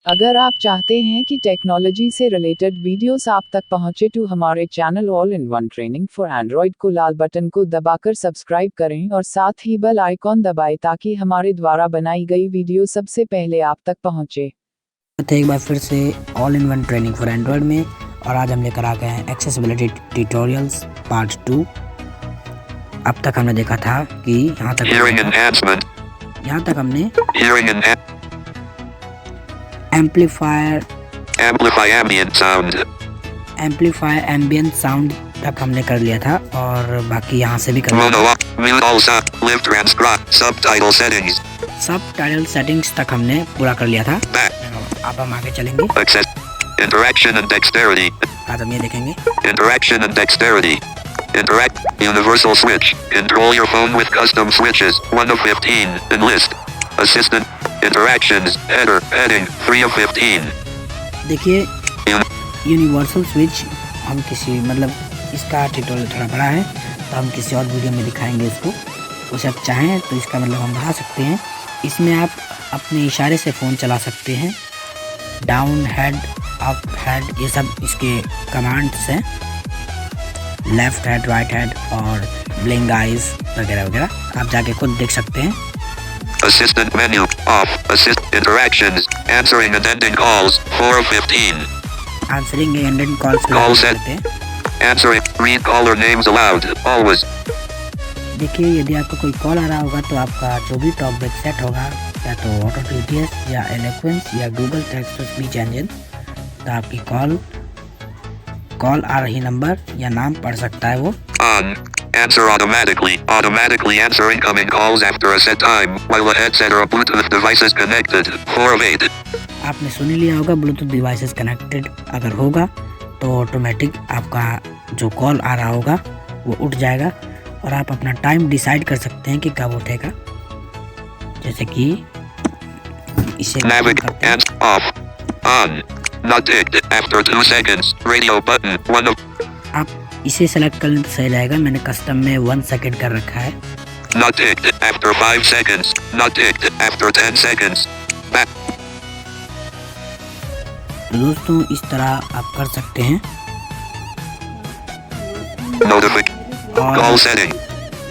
अगर आप चाहते हैं कि टेक्नोलॉजी से रिलेटेड वीडियोस आप तक पहुंचे तो हमारे channel all in one training for Android को लाल बटन को दबाकर सब्सक्राइब करें और साथ ही बेल आइकॉन दबाएं ताकि हमारे द्वारा बनाई गई वीडियो सबसे पहले आप तक पहुंचे। एक बार फिर से all in one training for Android में, और आज हम लेकर आ गए हैं एक्सेसिबिलिटी ट्यूटोरियल्स पार्ट 2। अब तक हमने देखा था कि यहाँ तक हमने एम्पलीफाई एम्बियंट साउंड तक हमने कर लिया था, और बाकी यहाँ से भी कर लिया। सबटाइटल सेटिंग्स तक हमने पूरा कर लिया था। अब हम आगे चलेंगे। Interaction and dexterity. आज हम ये देखेंगे। Interaction and dexterity. Interact. Universal switch. Control your phone with custom switches. 1 of 15. Enlist. Assistant. Interactions. Header. Heading. 3 of 15. देखिए, यूनिवर्सल स्विच हम किसी इसका ट्यूटोरियल थोड़ा बड़ा है, तो हम किसी और वीडियो में दिखाएंगे इसको। उसे आप चाहें तो इसका हम बढ़ा सकते हैं। इसमें आप अपने इशारे से फ़ोन चला सकते हैं। डाउन हेड, अप हेड, ये सब इसके कमांड्स हैं। लेफ्ट हेड, राइट हेड और ब्लिंक आइज वगैरह वगैरह आप जाके खुद देख सकते हैं। Assistant menu. Off. Assist. Interactions. Answering and ending calls. 4 of 15. Answering and ending calls Call set. Answering. Read caller names aloud. Always. देखिए, यदि आपका कोई कॉल आ रहा होगा तो आपका जो भी टॉकबैक सेट होगा, या तो ऑटो टीटीएस या एलोक्वेंस या Google text to speech engine, तो आपकी कॉल आ रही नंबर या नाम पढ़ सकता है वो। On. Answer automatically. Automatically answer incoming calls after a set time while a headset or a Bluetooth device is connected. 4 of 8. आपने सुन लिया होगा, ब्लूटूथ डिवाइसेस कनेक्टेड अगर होगा तो ऑटोमेटिक आपका जो कॉल आ रहा होगा वो उठ जाएगा, और आप अपना टाइम डिसाइड कर सकते हैं कि कब उठेगा। जैसे कि इसे off. On. Not ticked. After 2 seconds. Radio button. 1 of. आप इसे सेलेक्ट कर लें तो सही रहेगा। मैंने कस्टम में 1 सेकेंड कर रखा है। Not ticked. After 5 seconds. Not ticked. After 10 seconds. Back. तो दोस्तों, इस तरह आप कर सकते हैं। Notification. Call setting.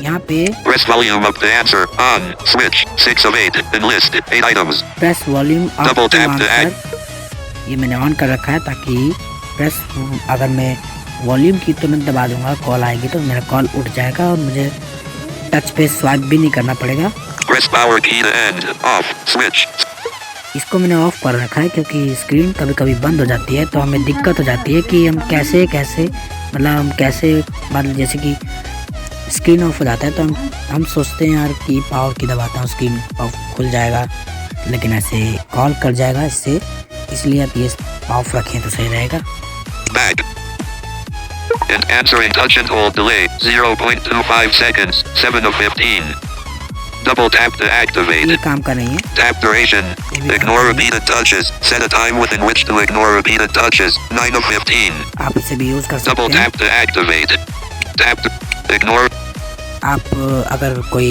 यहाँ पे Press volume up to answer. On. Switch. 6 of 8. Enlist. 8 items. Press volume up Double to tap to answer, ये मैंने ऑन कर रखा है ताकि प्रेस, अगर मैं वॉल्यूम की तुरंत दबा दूंगा, कॉल आएगी तो मेरा कॉल उठ जाएगा और मुझे टच पे स्वाइप भी नहीं करना पड़ेगा। Press power key to end. Off. Switch. इसको मैंने ऑफ कर रखा है क्योंकि स्क्रीन कभी कभी बंद हो जाती है, तो हमें दिक्कत हो जाती है कि हम कैसे जैसे कि स्क्रीन ऑफ हो जाता है तो हम सोचते हैं यार कि पावर की दबाता हूँ स्क्रीन ऑफ खुल जाएगा, लेकिन ऐसे कॉल कर जाएगा इससे, इसलिए आप ये ऑफ रखें तो सही रहेगा। Back. And answering touch and hold delay. 0.25 seconds. 7 of 15. Double tap to activate. ये काम कर रही है। Tap duration. Ignore repeated touches. Set a time within which to ignore repeated touches. 9 of 15. आप इसे भी यूज कर सकते Double हैं। tap to activate. Tap to ignore. आप अगर कोई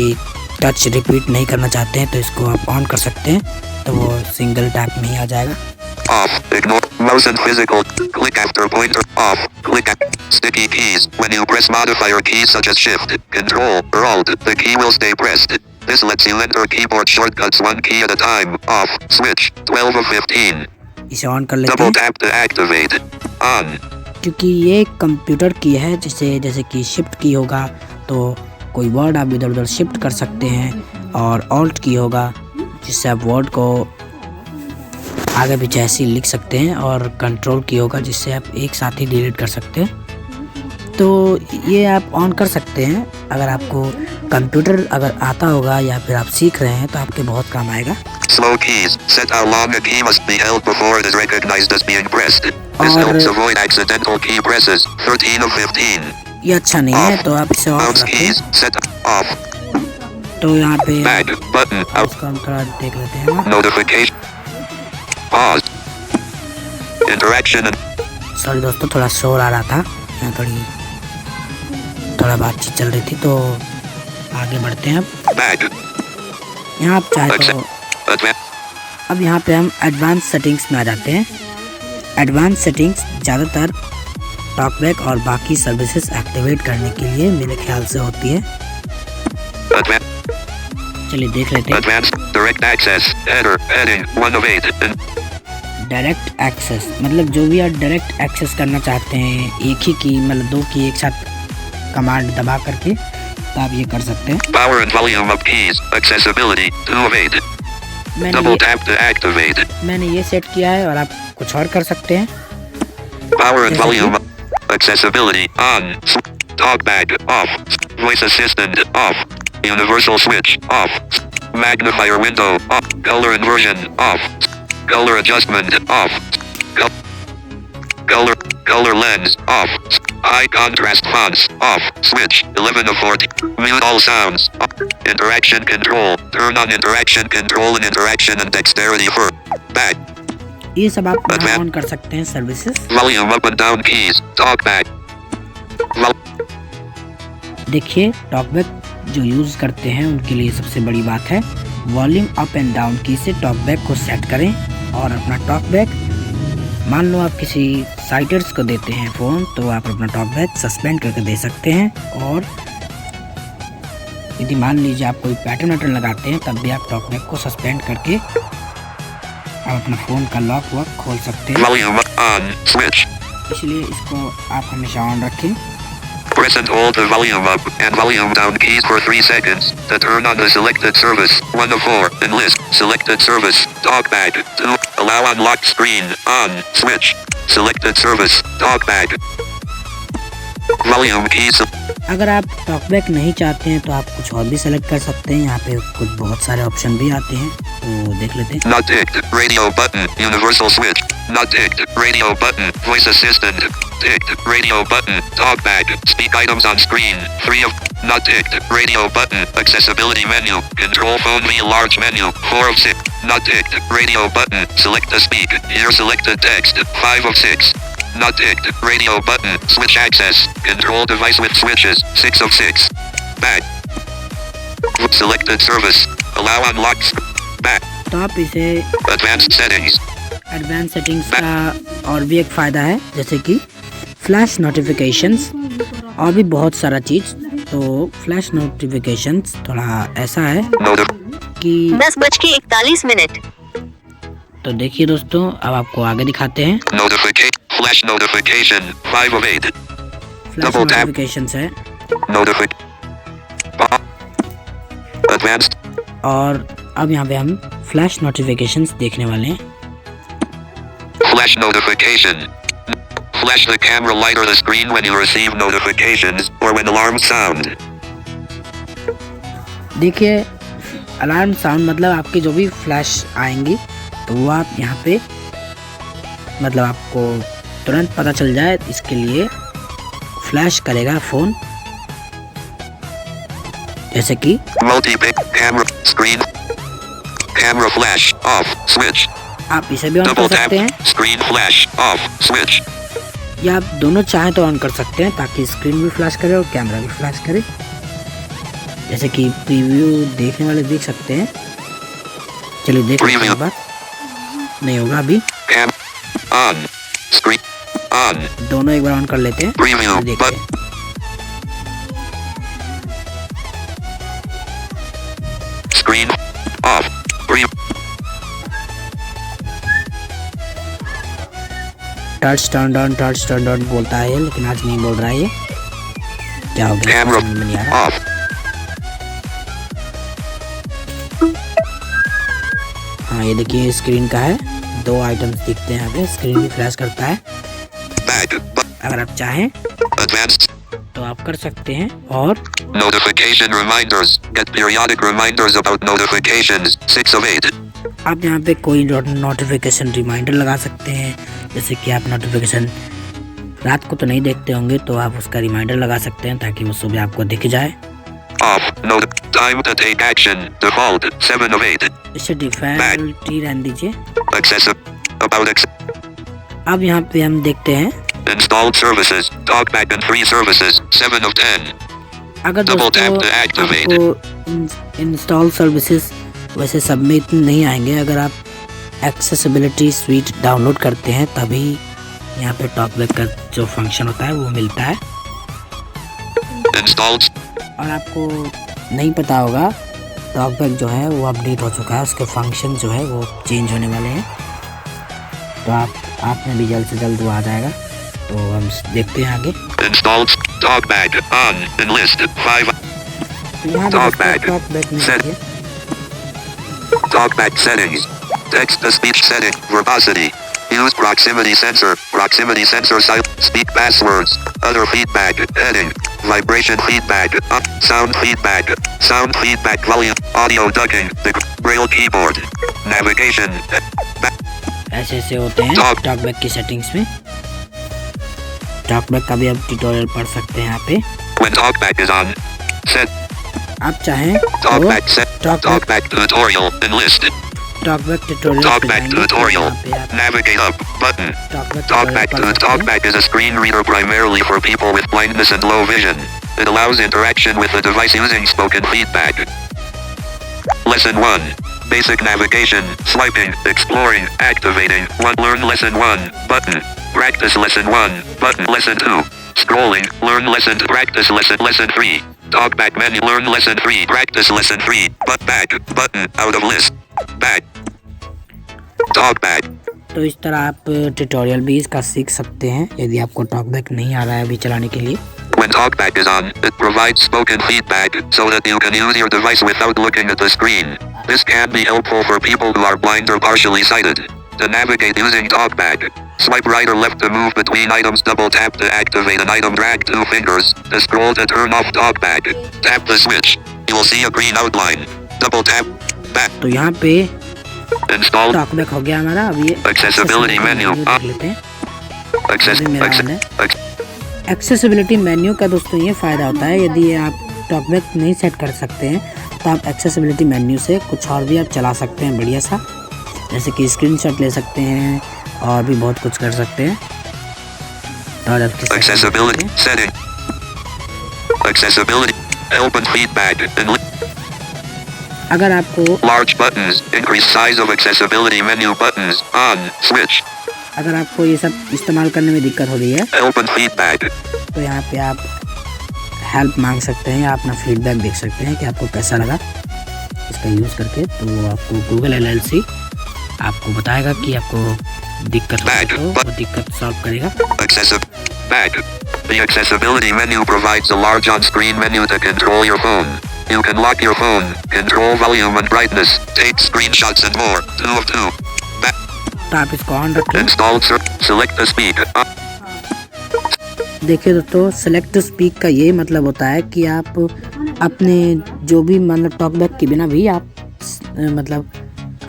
टच रिपीट नहीं करना चाहते हैं तो इसको आप ऑन कर सकते हैं, तो वो सिंगल टैप में ही आ जाएगा। Off. Ignore. Mouse and physical. Click after pointer. Off. Click sticky keys. When you press modifier keys such as Shift, Control, or Alt, the key will stay pressed. This lets you enter keyboard shortcuts 1 key at a time. Off. Switch. 12 of 15. इसे on कर लेते Double हैं। tap to activate. On. क्योंकि ये computer की है, जैसे कि शिफ्ट की होगा तो कोई वर्ड आप इधर उधर शिफ्ट कर सकते हैं, और ऑल्ट की होगा जिससे आप वर्ड को आगे पीछे ऐसे ही लिख सकते हैं, और कंट्रोल की होगा जिससे आप एक साथ ही डिलीट कर सकते हैं। तो ये आप ऑन कर सकते हैं। अगर आपको कंप्यूटर अगर आता होगा या फिर आप सीख रहे हैं तो आपके बहुत काम आएगा। Slow keys. Set how long a key must be held before it is recognized as being pressed. This helps avoid accidental key presses. 13 of 15. ये अच्छा नहीं है, तो आप इसे ऑफ Mouse रखें। keys. Set off. तो यहाँ पे Back button. Out. इसको हम थोड़ा देख लेते हैं। Notification. Pause. Interaction and sorry दोस्तों, थोड़ा शोर आ रहा था, यहाँ थोड़ा बातचीत चल रही थी, तो आगे बढ़ते हैं अब। back. यहाँ आप चाहे तो अब यहाँ पे हम एडवांस सेटिंग्स में आ जाते हैं। एडवांस सेटिंग्स ज़्यादातर टॉकबैक और बाकी सर्विसेज एक्टिवेट करने के लिए मेरे ख्याल से होती है। चलिए देख लेते हैं। Direct access header heading 1 of 8 direct access मतलब जो भी आप डायरेक्ट एक्सेस करना चाहते हैं एक ही की मतलब दो की एक साथ कमांड दबा करके तो आप ये कर सकते हैं। Power and volume of keys accessibility 2 of 8 double tap to activate मैंने ये सेट किया है और आप कुछ और कर सकते हैं। Power and volume accessibility on talkback off voice assistant off universal switch off magnifier window off color inversion off color adjustment off color lens off high contrast fonts off switch 11 of 40 mute all sounds interaction control turn on interaction control and interaction and dexterity for back ये सब आप on कर सकते हैं services. volume up and down keys talkback देखिए talkback जो use करते हैं उनके लिए सबसे बड़ी बात है वॉल्यूम अप एंड डाउन की से टॉकबैक को सेट करें और अपना टॉकबैक मान लो आप किसी साइटर्स को देते हैं फ़ोन तो आप अपना टॉकबैक सस्पेंड करके दे सकते हैं। और यदि मान लीजिए आप कोई पैटर्न लगाते हैं तब भी आप टॉकबैक को सस्पेंड करके आप अपना फ़ोन का लॉक वॉक खोल सकते हैं। volume on switch इसलिए इसको आप हमेशा ऑन रखें। press and hold the volume up and volume down keys for 3 seconds to turn on the selected service 1 of 4 enlist selected service talkback 2 allow unlocked screen on switch selected service talkback volume keys अगर आप talkback नहीं चाहते हैं तो आप कुछ और भी सेलेक्ट कर सकते हैं। यहाँ पे कुछ बहुत सारे ऑप्शन भी आते हैं तो देख लेते हैं। not ticked radio button universal switch not ticked radio button voice assistant ticked radio button talkback speak items on screen 3 of not ticked radio button accessibility menu control phone via large menu 4 of 6 not ticked radio button select to speak here selected text 5 of 6 not ticked radio button switch access control device with switches 6 of 6 back selected service allow unlocked back तो आप इसे advanced settings advance settings का और भी एक फ़ायदा है जैसे कि फ्लैश नोटिफिकेशंस और भी बहुत सारा चीज़। तो फ्लैश नोटिफिकेशंस थोड़ा ऐसा है कि 10:41 तो देखिए दोस्तों अब आपको आगे दिखाते हैं। flash notification 5 of 8 flash Double tap. Notifications है advanced और अब यहाँ पे हम फ्लैश नोटिफिकेशंस देखने वाले हैं। flash notification flash the camera light or the screen when you receive notifications or when alarms sound देखिए अलार्म साउंड मतलब आपकी जो भी फ्लैश आएंगी तो वो आप यहाँ पे मतलब आपको तुरंत पता चल जाए इसके लिए फ्लैश करेगा फ़ोन जैसे कि multi-pic camera screen camera flash off switch आप इसे भी ऑन कर double सकते tap हैं screen flash off switch या आप दोनों चाहें तो ऑन कर सकते हैं ताकि स्क्रीन भी फ्लैश करे और कैमरा भी फ्लैश करे। जैसे कि प्रीव्यू देखने वाले देख सकते हैं। चलिए देख लेते हैं एक बार। नहीं होगा अभी cam on screen on दोनों एक बार ऑन कर लेते हैं preview देखते but हैं। screen off preview touch turn on बोलता है लेकिन आज नहीं बोल रहा है ये क्या हो गया camera समझ में नहीं आ रहा। off हाँ ये देखिए स्क्रीन का है 2 आइटम्स दिखते हैं यहाँ पे स्क्रीन भी फ्लैश करता है। back but अगर आप चाहें advanced तो आप कर सकते हैं। और notification reminders get periodic reminders about notifications 6 of 8 आप यहाँ पे कोई नोटिफिकेशन रिमाइंडर लगा सकते हैं जैसे कि आप नोटिफिकेशन रात को तो नहीं देखते होंगे तो आप उसका रिमाइंडर लगा सकते हैं ताकि वो सुबह आपको दिख जाए। off note time to take action default 7 of 8 इसे डिफॉल्ट ही रहने दीजिए। accessible about अब यहाँ पे हम देखते हैं installed services talkback and free services 7 of 10 अगर Double दोस्तों tap to activate. आपको इंस्टॉल सर्विसेज वैसे सब में इतने नहीं आएंगे। अगर आप एक्सेसिबिलिटी स्वीट डाउनलोड करते हैं तभी यहाँ पे टॉकबैक का जो फंक्शन होता है वो मिलता है। Installed. और आपको नहीं पता होगा टॉकबैक जो है वो अपडेट हो चुका है, उसके फंक्शन जो है वो चेंज होने वाले हैं। तो आप में भी जल्द से जल्द वो आ जाएगा। तो हम देखते हैं आगे। Installed. Talkback on enlist 5. तो यहाँ Talkback. टॉकबैक में Set. देखिए Talkback settings. Text to speech setting. Verbosity. Use proximity sensor. Proximity sensor speak passwords. Other feedback. Heading. Vibration feedback. Sound feedback. Sound feedback volume. Audio ducking. The Braille keyboard. Navigation. ऐसे ऐसे होते हैं talkback की settings में। Talkback का भी आप tutorial पढ़ सकते हैं यहाँ पे। When talkback is on. Set. आप चाहें तो Talkback set. Talkback tutorial. Enlist. Talkback tutorial Talkback tutorial. Navigate up button. Talkback is a screen reader primarily for people with blindness and low vision. It allows interaction with the device using spoken feedback. Lesson 1. Basic navigation, swiping, exploring, activating. Learn lesson 1 button. Practice lesson 1 button. Lesson 2. Scrolling, learn lesson 2. Practice lesson 3. Talkback menu, learn lesson 3. Practice lesson 3. Back button. Out of list. Back. Talkback. तो इस तरह आप tutorial भी इसका सीख सकते हैं यदि आपको टॉकबैक नहीं आ रहा है अभी चलाने के लिए। When talkback is on, it provides spoken feedback so that you can use your device without looking at the screen. This can be helpful for people who are blind or partially sighted. To navigate using talkback, swipe right or left to move between items. Double tap to activate an item. Drag 2 fingers to scroll to turn off talkback. Tap the switch. You will see a green outline. Double tap. Back. तो यहाँ पे Install. Talkback हो गया हमारा। अब ये Accessibility menu. देख लेते हैं। Access. एक्सेसिबिलिटी मेन्यू का दोस्तों ये फ़ायदा होता है यदि आप टॉकबैक नहीं सेट कर सकते हैं तो आप एक्सेसिबिलिटी मेन्यू से कुछ और भी आप चला सकते हैं बढ़िया सा, जैसे कि स्क्रीनशॉट ले सकते हैं और भी बहुत कुछ कर सकते हैं। और Accessibility setting. Accessibility. Open feedback. अगर आपको Large buttons. Increase size of accessibility menu buttons. On. Switch. अगर आपको ये सब इस्तेमाल करने में दिक्कत हो रही है Open feedback. तो यहाँ पे आप हेल्प मांग सकते हैं या अपना फीडबैक देख सकते हैं कि आपको कैसा लगा इसका यूज़ करके। तो आपको गूगल LLC आपको बताएगा कि आपको दिक्कत हो तो वो दिक्कत सॉल्व करेगा। Back. The accessibility menu provides a large on-screen menu to control your phone. You can lock your phone, control volume and brightness, take screenshots and more. 2 of 2. Back. तो आप इसको ऑन रखें। Install. Select the speak. देखिए दोस्तों, select to speak का ये मतलब होता है कि आप अपने जो भी मतलब टॉकबैक के बिना भी आप मतलब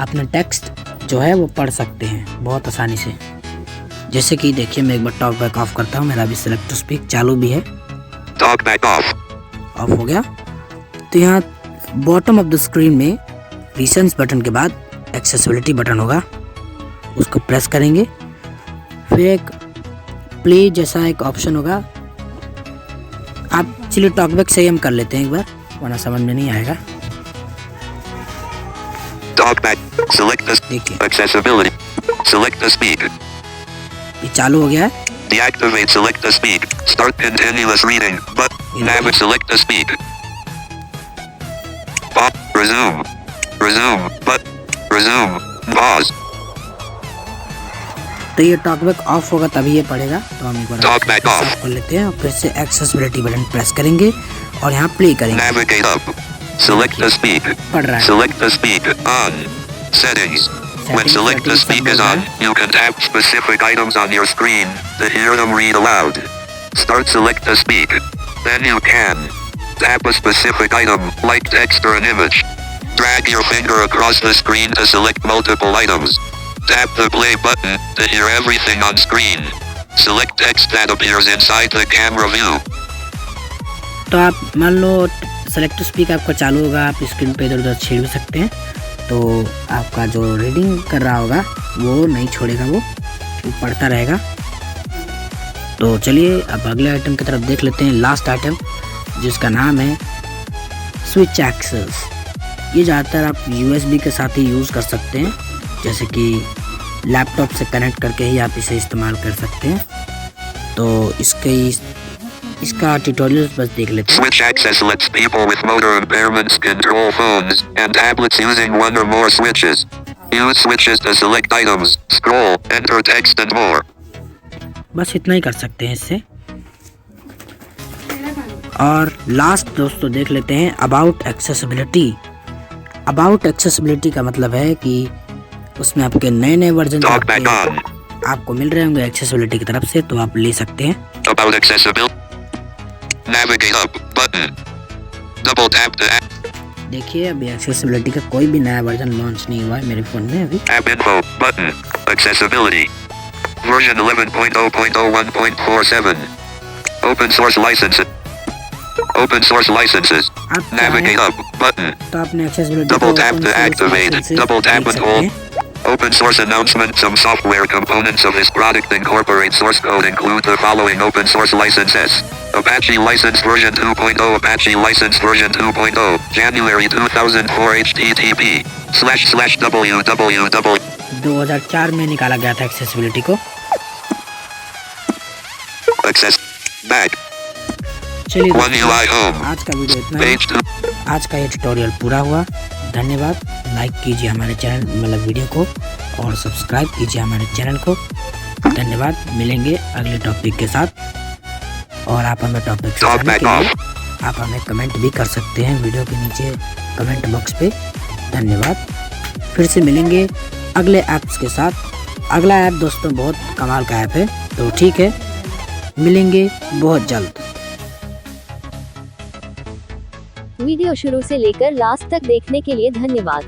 अपना टेक्स्ट जो है वो पढ़ सकते हैं बहुत आसानी से। जैसे कि देखिए मैं एक बार टॉकबैक ऑफ करता हूँ, मेरा भी सेलेक्ट टू स्पीक चालू भी है। Talkback off. ऑफ हो गया। तो यहाँ बॉटम ऑफ द स्क्रीन में रीसेंस बटन के बाद एक्सेसिबिलिटी बटन होगा, उसको प्रेस करेंगे। फिर एक प्ले जैसा एक ऑप्शन होगा। आप चलिए टॉकबैक से ही हम कर लेते हैं एक बार, वरना समझ में नहीं आएगा। Talkback. Select the देखिए accessibility. Select the speak. ये चालू हो गया है। Deactivate. Select the speak. Start continuous reading. But navigate. Select the speak. Pause. Resume. Resume. But resume. Pause. तो ये टॉकबैक ऑफ होगा तभी ये पड़ेगा। तो हम एक बार Talkback off. ऑफ कर लेते हैं और फिर से एक्सेसिबिलिटी बटन प्रेस करेंगे और यहाँ प्ले करेंगे। Navigate up. Select the speak. पढ़ रहा है। Select the speak. On. Settings. When select the speak is on, you can tap specific items on your screen to hear them read aloud. Start select the speak. Then you can tap a specific item like text or an image. Drag your finger across the screen to select multiple items. Tap the play button to hear everything on screen. Select text that appears inside the camera view. तो आप मान लो select speak आपका चालू होगा, आप screen पे इधर उधर छेड़ भी सकते हैं, तो आपका जो रीडिंग कर रहा होगा वो नहीं छोड़ेगा, वो पढ़ता रहेगा। तो चलिए अब अगले आइटम की तरफ देख लेते हैं, लास्ट आइटम जिसका नाम है स्विच एक्सेस। ये ज़्यादातर आप USB के साथ ही यूज़ कर सकते हैं। जैसे कि लैपटॉप से कनेक्ट करके ही आप इसे इस्तेमाल कर सकते हैं। तो इसका ट्यूटोरियल बस देख लेते हैं। Switch access lets people with motor impairments control phones and tablets using one or more switches. Use switches to select items, scroll, enter text and more. बस इतना ही कर सकते हैं इससे। और लास्ट दोस्तों देख लेते हैं अबाउट एक्सेसिबिलिटी। अबाउट एक्सेसिबिलिटी का मतलब है कि उसमें आपके नए वर्जन आपको मिल रहे होंगे एक्सेसिबिलिटी की तरफ से, तो आप ले सकते हैं। About accessibility. Navigate up button. Double tap to app. देखिए अभी एक्सेसिबिलिटी का कोई भी नया वर्जन लॉन्च नहीं हुआ है मेरे फ़ोन में अभी। App info button. Accessibility. Version 11.0.01.47. Open source licenses. Open source licenses. Navigate up button. तो आपने accessibility Double tap to activate. Double tap and hold. Open source announcement. Some software components of this product incorporate source code include the following open source licenses. Apache license version 2.0. Apache license version 2.0. January 2004. http://www. 2004 में निकाला गया था accessibility को। Access. Back. चलिए One UI home. आज का video इतना ही। Page 2. आज का ये ट्यूटोरियल पूरा हुआ। धन्यवाद। लाइक कीजिए हमारे चैनल मतलब वीडियो को और सब्सक्राइब कीजिए हमारे चैनल को। धन्यवाद। मिलेंगे अगले टॉपिक के साथ। और आप हमें टॉपिक सुझाने के लिए आप हमें कमेंट भी कर सकते हैं वीडियो के नीचे कमेंट बॉक्स पे। धन्यवाद। फिर से मिलेंगे अगले ऐप्स के साथ। अगला ऐप दोस्तों बहुत कमाल का ऐप है, तो ठीक है मिलेंगे बहुत जल्द। वीडियो शुरू से लेकर लास्ट तक देखने के लिए धन्यवाद।